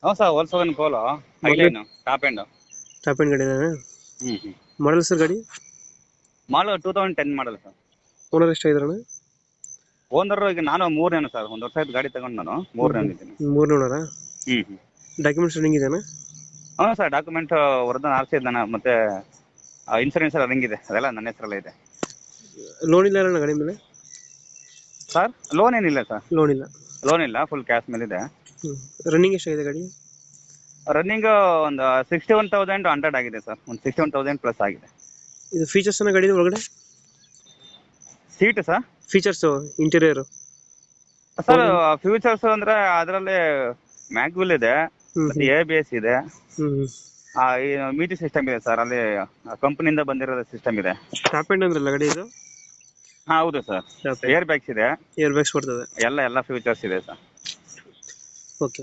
ಹ್ಞೂ sir Volkswagen Polo highline top end. Top end ಗಾಡಿನಾ? ಹ್ಞೂ ಮಾಡಲ್ ಸರ್ ಗಾಡಿ? Model 2010 model sir. ಓನರ್ ಎಷ್ಟಾಗಿದ್ರಣ್ಣ? ಓನರ್ ಈಗ ನಾನು ಮೂರನೇನು ಸರ್, 1 ವರ್ಷ ಆಯ್ತು ಗಾಡಿ ತಗೊಂಡು ನಾನು ಮೂರನೇ ಇದ್ದೀನಿ. ಮೂರನೇ ಓನರಾ? ಹ್ಞೂ ಡಾಕ್ಯುಮೆಂಟ್ಸ್ ರನ್ನಿಂಗ್ ಇದೆಯಾ? ಹ್ಞೂ sir document original R C ಇದ್ದಾನೆ, ಮತ್ತೆ ಇನ್ಸೂರೆನ್ಸ್ ಎಲ್ಲ ರನ್ನಿಂಗ್ ಇದೆ, ಅದೆಲ್ಲ ನನ್ನ ಹೆಸರಲ್ಲೇ ಇದೆ. ಲೋನ್ ಇಲ್ಲ ಅಣ್ಣ ಗಾಡಿ ಮೇಲೆ? ಸರ್ ಲೋನ್ ಏನಿಲ್ಲ ಸರ್, ಲೋನ್ ಇಲ್ಲ. ಲೋನ್ ಇಲ್ಲ, ಫುಲ್ ಕ್ಯಾಶ್ ಮೇಲಿದೆ. ರನ್ನಿಂಗ್ ಎಷ್ಟಾಗಿದೆ ಗಾಡಿ? ರನ್ನಿಂಗ್ ಒಂದು 61,100 ಆಗಿದೆ ಸರ್, ಒಂದು 61,000 ಪ್ಲಸ್ ಆಗಿದೆ. ಇದು ಫೀಚರ್ಸ್ ಅನ್ನ ಗಾಡಿ ಒಳಗಡೆ? Seat sir, features interior sir futures ಅಂದ್ರೆ ಅದರಲ್ಲಿ ಮ್ಯಾಗ್ವಿಲ್ ಇದೆ, ಮತ್ತೆ ABS ಇದೆ, ಈ ಮ್ಯೂಸಿಕ್ ಸಿಸ್ಟಮ್ ಇದೆ ಸರ್, ಅಲ್ಲಿ ಕಂಪನಿಯಿಂದ ಬಂದಿರೋ ಸಿಸ್ಟಮ್ ಇದೆ. ಟಾಪ್ ಎಂಡ್ ಅಂದ್ರಲ್ಲ ಗಾಡಿ ಇದು? ಹೌದು ಸರ್, ಏರ್ ಬ್ಯಾಗ್ಸ್ ಇದೆ, ಏರ್ ಬ್ಯಾಗ್ಸ್ ಬರ್ತದೆ, ಎಲ್ಲ ಫ್ಯೂಚರ್ಸ್ ಇದೆ ಸರ್. ಓಕೆ.